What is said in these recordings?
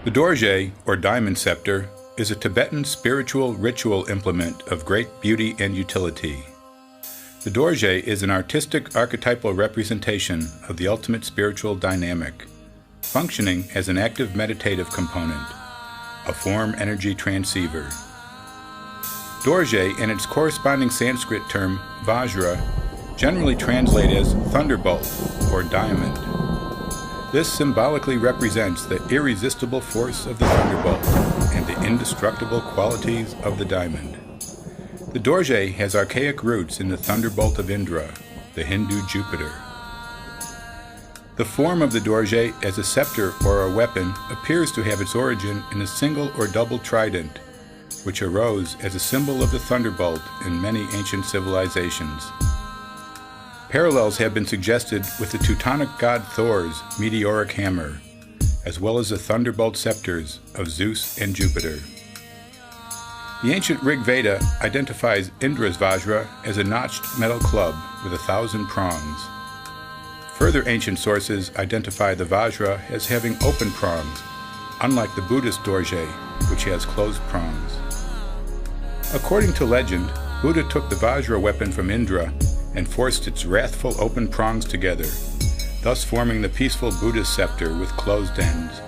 The Dorje, or diamond scepter, is a Tibetan spiritual ritual implement of great beauty and utility. The Dorje is an artistic archetypal representation of the ultimate spiritual dynamic, functioning as an active meditative component, a form energy transceiver. Dorje and its corresponding Sanskrit term Vajra generally translate as thunderbolt or diamond. This symbolically represents the irresistible force of the thunderbolt and the indestructible qualities of the diamond. The Dorje has archaic roots in the thunderbolt of Indra, the Hindu Jupiter. The form of the Dorje as a scepter or a weapon appears to have its origin in a single or double trident, which arose as a symbol of the thunderbolt in many ancient civilizations. Parallels have been suggested with the Teutonic god Thor's meteoric hammer, as well as the thunderbolt scepters of Zeus and Jupiter. The ancient Rig Veda identifies Indra's Vajra as a notched metal club with 1,000 prongs. Further ancient sources identify the Vajra as having open prongs, unlike the Buddhist Dorje, which has closed prongs. According to legend, Buddha took the Vajra weapon from Indra and forced its wrathful open prongs together, thus forming the peaceful Buddhist scepter with closed ends,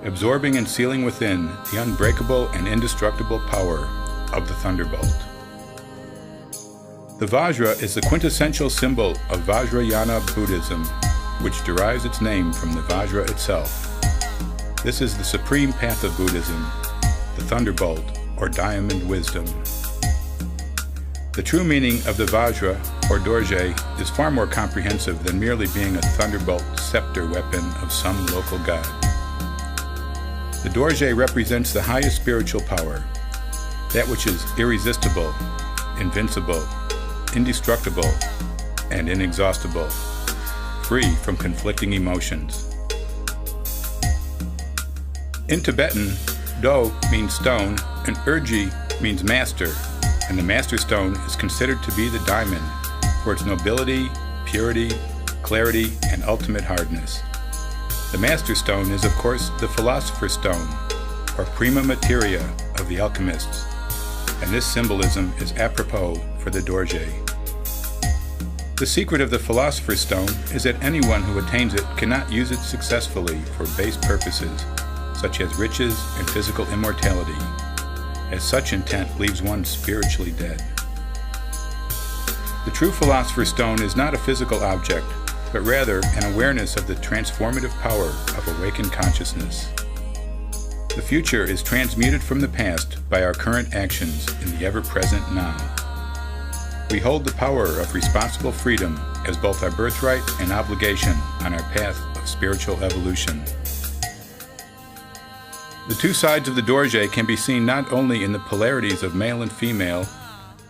absorbing and sealing within the unbreakable and indestructible power of the thunderbolt. The Vajra is the quintessential symbol of Vajrayana Buddhism, which derives its name from the Vajra itself. This is the supreme path of Buddhism, the thunderbolt or diamond wisdom. The true meaning of the Vajra, or Dorje, is far more comprehensive than merely being a thunderbolt scepter weapon of some local god. The Dorje represents the highest spiritual power, that which is irresistible, invincible, indestructible, and inexhaustible, free from conflicting emotions. In Tibetan, Do means stone, and Urji means master, and the master stone is considered to be the diamond for its nobility, purity, clarity, and ultimate hardness. The master stone is, of course, the philosopher's stone, or prima materia of the alchemists, and this symbolism is apropos for the Dorje. The secret of the philosopher's stone is that anyone who attains it cannot use it successfully for base purposes, such as riches and physical immortality, as such intent leaves one spiritually dead. The true philosopher's stone is not a physical object, but rather an awareness of the transformative power of awakened consciousness. The future is transmuted from the past by our current actions in the ever-present now. We hold the power of responsible freedom as both our birthright and obligation on our path of spiritual evolution. The two sides of the Dorje can be seen not only in the polarities of male and female,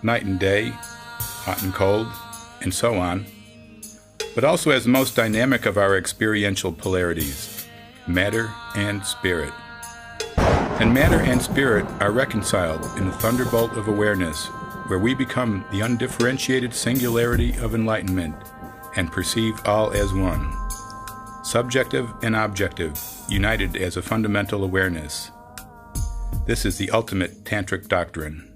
night and day, hot and cold, and so on, but also as the most dynamic of our experiential polarities, matter and spirit. And matter and spirit are reconciled in the thunderbolt of awareness, where we become the undifferentiated singularity of enlightenment and perceive all as one, subjective and objective, united as a fundamental awareness. This is the ultimate tantric doctrine.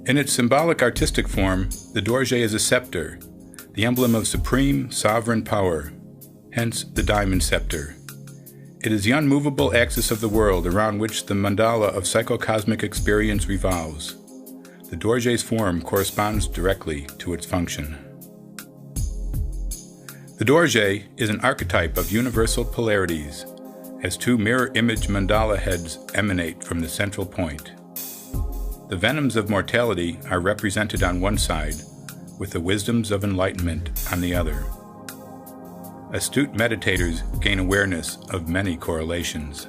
In its symbolic artistic form, the Dorje is a scepter, the emblem of supreme sovereign power, hence the diamond scepter. It is the unmovable axis of the world around which the mandala of psychocosmic experience revolves. The Dorje's form corresponds directly to its function. The Dorje is an archetype of universal polarities, as two mirror image mandala heads emanate from the central point. The venoms of mortality are represented on one side, with the wisdoms of enlightenment on the other. Astute meditators gain awareness of many correlations.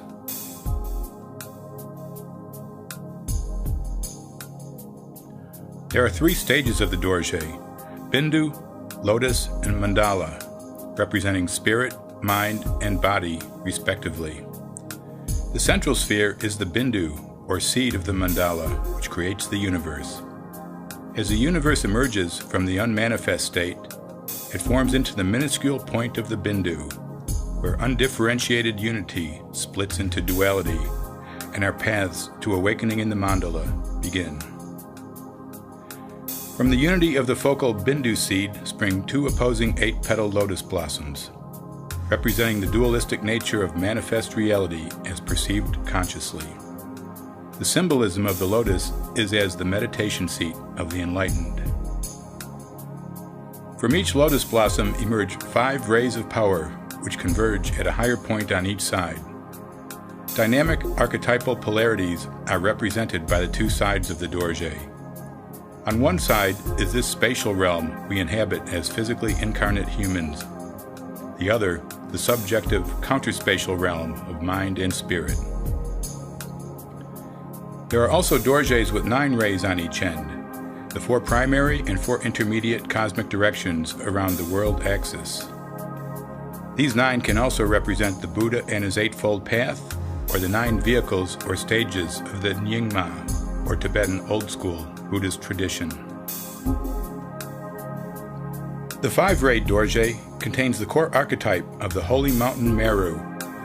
There are three stages of the Dorje: Bindu, Lotus, and Mandala, representing spirit, mind, and body, respectively. The central sphere is the Bindu, or seed of the mandala, which creates the universe. As the universe emerges from the unmanifest state, it forms into the minuscule point of the Bindu, where undifferentiated unity splits into duality, and our paths to awakening in the mandala begin. From the unity of the focal bindu seed spring two opposing 8-petaled lotus blossoms, representing the dualistic nature of manifest reality as perceived consciously. The symbolism of the lotus is as the meditation seat of the enlightened. From each lotus blossom emerge 5 rays of power, which converge at a higher point on each side. Dynamic archetypal polarities are represented by the 2 sides of the Dorje. On one side is this spatial realm we inhabit as physically incarnate humans. The other, the subjective counterspatial realm of mind and spirit. There are also Dorjes with 9 rays on each end, the 4 primary and 4 intermediate cosmic directions around the world axis. These 9 can also represent the Buddha and his 8-fold path, or the 9 vehicles or stages of the Nyingma, or Tibetan Old School Buddhist tradition. The 5-rayed Dorje contains the core archetype of the holy mountain Meru,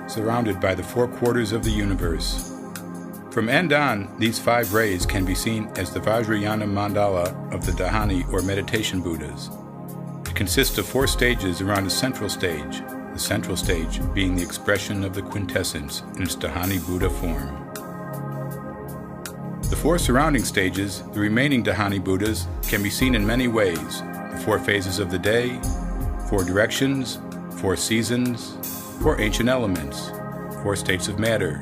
surrounded by the 4 quarters of the universe. From end on, these 5 rays can be seen as the Vajrayana mandala of the Dhyani or meditation Buddhas. It consists of 4 stages around a central stage, the central stage being the expression of the quintessence in its Dhyani Buddha form. The 4 surrounding stages, the remaining Dhyani Buddhas, can be seen in many ways: the 4 phases of the day, 4 directions, 4 seasons, 4 ancient elements, 4 states of matter,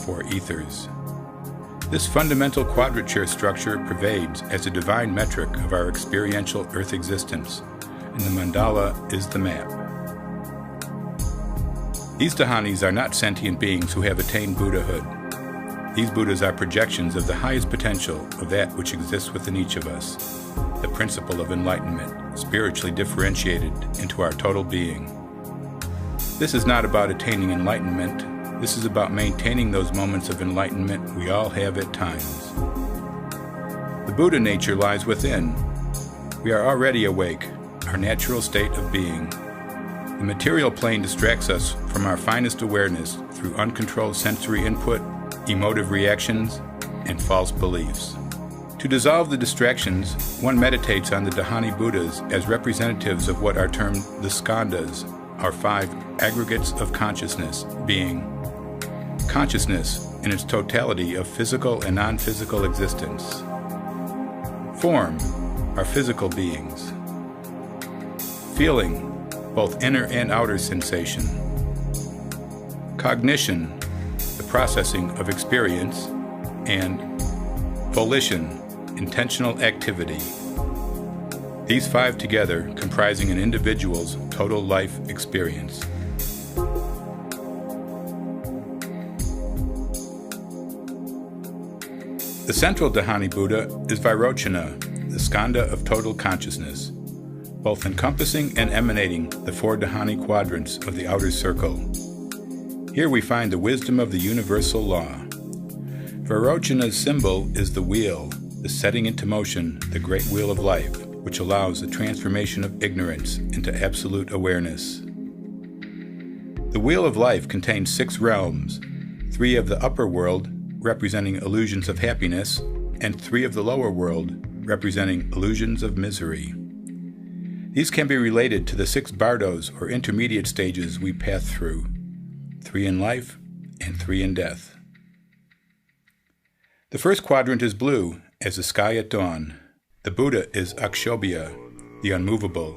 4 ethers. This fundamental quadrature structure pervades as a divine metric of our experiential earth existence, and the mandala is the map. These Dhyanis are not sentient beings who have attained Buddhahood. These Buddhas are projections of the highest potential of that which exists within each of us, the principle of enlightenment, spiritually differentiated into our total being. This is not about attaining enlightenment. This is about maintaining those moments of enlightenment we all have at times. The Buddha nature lies within. We are already awake, our natural state of being. The material plane distracts us from our finest awareness through uncontrolled sensory input, emotive reactions, and false beliefs. To dissolve the distractions, one meditates on the Dhyani Buddhas as representatives of what are termed the skandhas, our 5 aggregates of consciousness, being consciousness in its totality of physical and non-physical existence. Form, our physical beings. Feeling, both inner and outer sensation. Cognition, the processing of experience. And volition, intentional activity. These 5 together comprising an individual's total life experience. The central Dhyani Buddha is Vairochana, the skandha of total consciousness, both encompassing and emanating the 4 Dhyani quadrants of the outer circle. Here we find the wisdom of the universal law. Vairochana's symbol is the wheel, the setting into motion, the great wheel of life, which allows the transformation of ignorance into absolute awareness. The wheel of life contains 6 realms, 3 of the upper world, representing illusions of happiness, and 3 of the lower world, representing illusions of misery. These can be related to the 6 bardos or intermediate stages we pass through, 3 in life and 3 in death. The first quadrant is blue, as the sky at dawn. The Buddha is Akshobhya, the unmovable,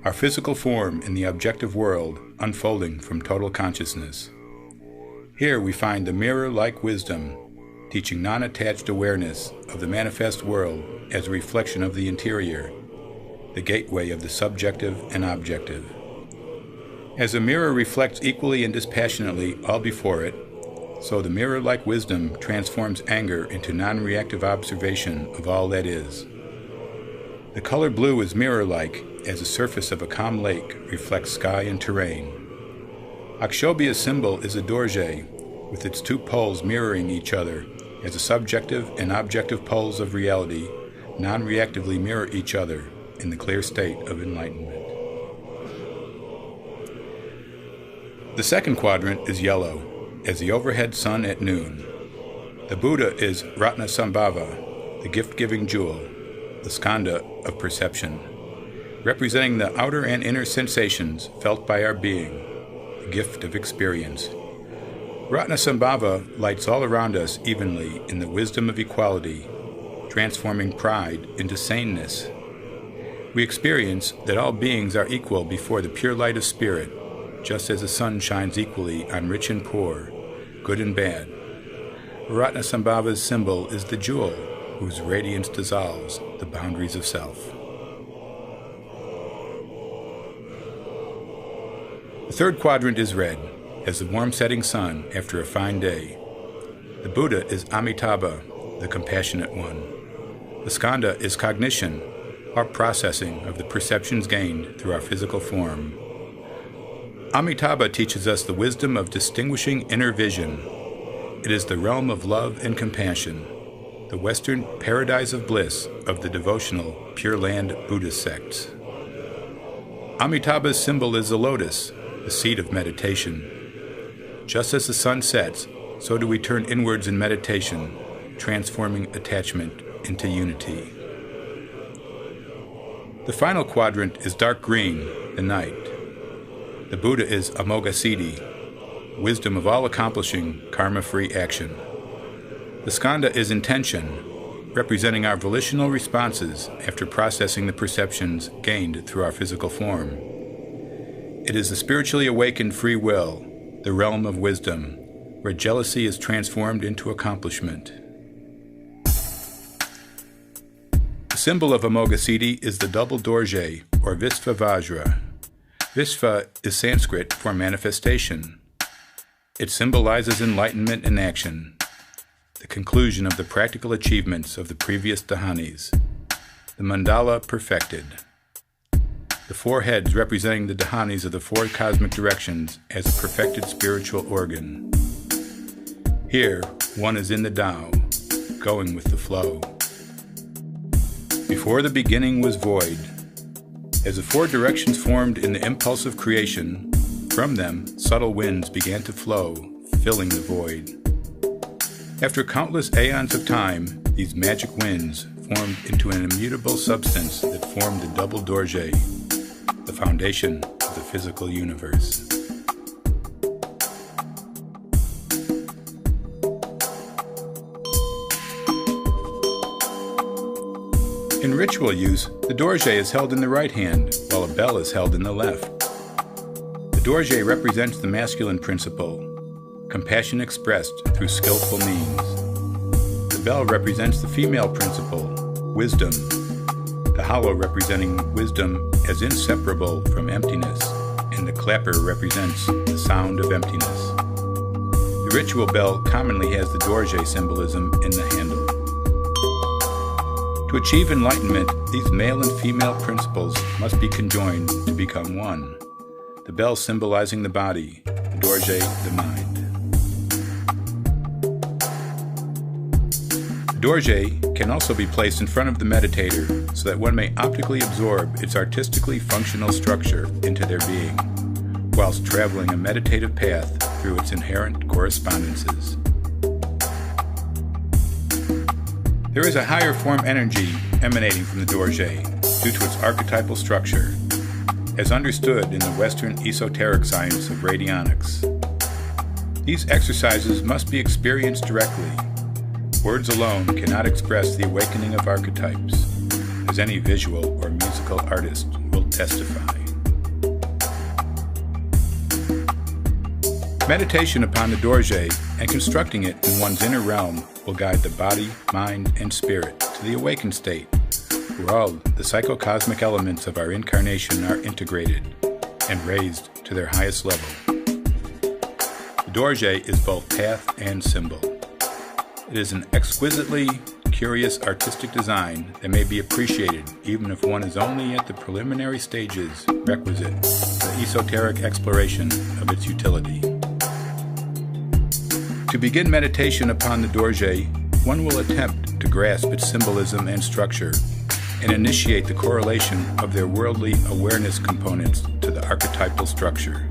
our physical form in the objective world unfolding from total consciousness. Here we find the mirror-like wisdom, teaching non-attached awareness of the manifest world as a reflection of the interior, the gateway of the subjective and objective. As a mirror reflects equally and dispassionately all before it, so the mirror-like wisdom transforms anger into non-reactive observation of all that is. The color blue is mirror-like as the surface of a calm lake reflects sky and terrain. Akshobhya's symbol is a Dorje, with its 2 poles mirroring each other as the subjective and objective poles of reality non-reactively mirror each other in the clear state of enlightenment. The second quadrant is yellow, as the overhead sun at noon. The Buddha is Ratnasambhava, the gift-giving jewel, the skanda of perception, representing the outer and inner sensations felt by our being, the gift of experience. Ratnasambhava lights all around us evenly in the wisdom of equality, transforming pride into saneness. We experience that all beings are equal before the pure light of spirit, just as the sun shines equally on rich and poor, good and bad. Ratnasambhava's symbol is the jewel, whose radiance dissolves the boundaries of self. The third quadrant is red, as the warm setting sun after a fine day. The Buddha is Amitabha, the compassionate one. The skanda is cognition, our processing of the perceptions gained through our physical form. Amitabha teaches us the wisdom of distinguishing inner vision. It is the realm of love and compassion, the Western paradise of bliss of the devotional Pure Land Buddhist sects. Amitabha's symbol is the lotus, the seat of meditation. Just as the sun sets, so do we turn inwards in meditation, transforming attachment into unity. The final quadrant is dark green, the night. The Buddha is Amoghasiddhi, wisdom of all accomplishing karma-free action. The skanda is intention, representing our volitional responses after processing the perceptions gained through our physical form. It is the spiritually awakened free will, the realm of wisdom, where jealousy is transformed into accomplishment. The symbol of Amoghasiddhi is the double Dorje, or Visva Vajra. Visva is Sanskrit for manifestation. It symbolizes enlightenment in action, the conclusion of the practical achievements of the previous Dhyanis, the mandala perfected. The four heads representing the Dhyanis of the four cosmic directions as a perfected spiritual organ. Here, one is in the Tao, going with the flow. Before the beginning was void. As the four directions formed in the impulse of creation, from them subtle winds began to flow, filling the void. After countless aeons of time, these magic winds formed into an immutable substance that formed the double Dorje, the foundation of the physical universe. In ritual use, the Dorje is held in the right hand, while a bell is held in the left. The Dorje represents the masculine principle, compassion expressed through skillful means. The bell represents the female principle, wisdom, the hollow representing wisdom as inseparable from emptiness, and the clapper represents the sound of emptiness. The ritual bell commonly has the Dorje symbolism in the handle. To achieve enlightenment, these male and female principles must be conjoined to become one. The bell symbolizing the body, the Dorje the mind. The Dorje can also be placed in front of the meditator so that one may optically absorb its artistically functional structure into their being, whilst traveling a meditative path through its inherent correspondences. There is a higher form energy emanating from the Dorje due to its archetypal structure, as understood in the Western esoteric science of radionics. These exercises must be experienced directly. Words alone cannot express the awakening of archetypes, as any visual or musical artist will testify. Meditation upon the Dorje and constructing it in one's inner realm will guide the body, mind, and spirit to the awakened state, where all the psychocosmic elements of our incarnation are integrated and raised to their highest level. The Dorje is both path and symbol. It is an exquisitely curious artistic design that may be appreciated even if one is only at the preliminary stages requisite for the esoteric exploration of its utility. To begin meditation upon the Dorje, one will attempt to grasp its symbolism and structure and initiate the correlation of their worldly awareness components to the archetypal structure.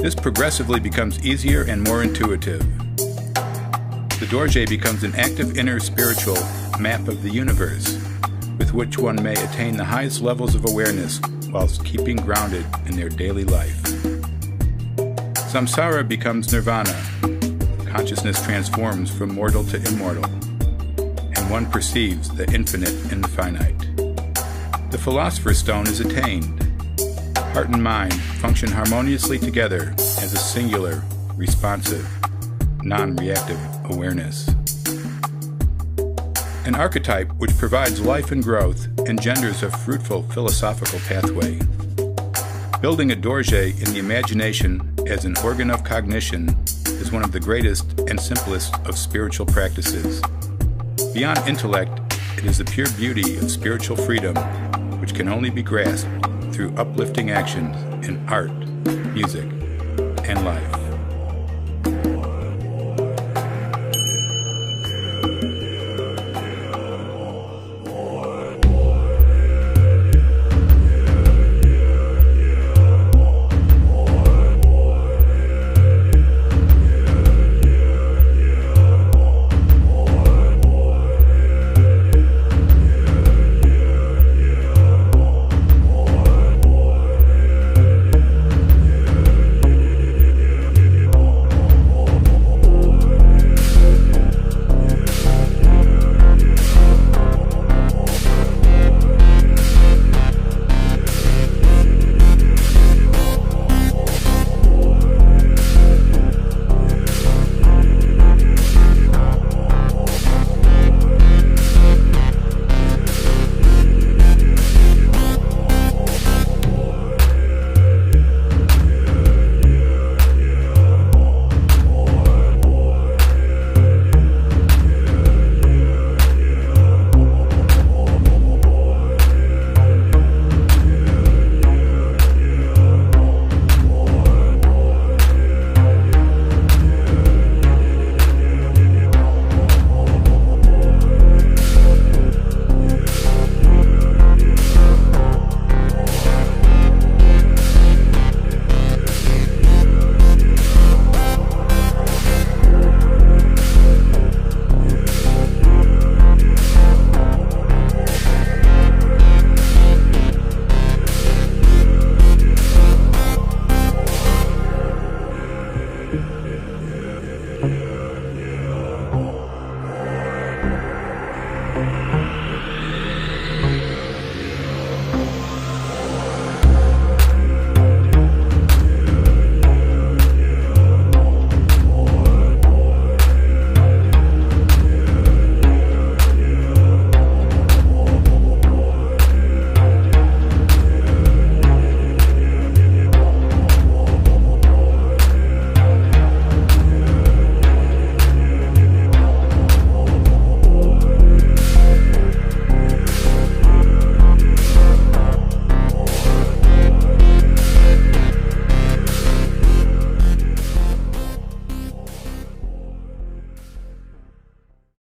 This progressively becomes easier and more intuitive. The Dorje becomes an active inner spiritual map of the universe, with which one may attain the highest levels of awareness whilst keeping grounded in their daily life. Samsara becomes nirvana. Consciousness transforms from mortal to immortal, and one perceives the infinite in the finite. The Philosopher's Stone is attained. Heart and mind function harmoniously together as a singular, responsive, non-reactive awareness. An archetype which provides life and growth engenders a fruitful philosophical pathway. Building a Dorje in the imagination as an organ of cognition is one of the greatest and simplest of spiritual practices. Beyond intellect, it is the pure beauty of spiritual freedom which can only be grasped through uplifting actions in art, music, and life.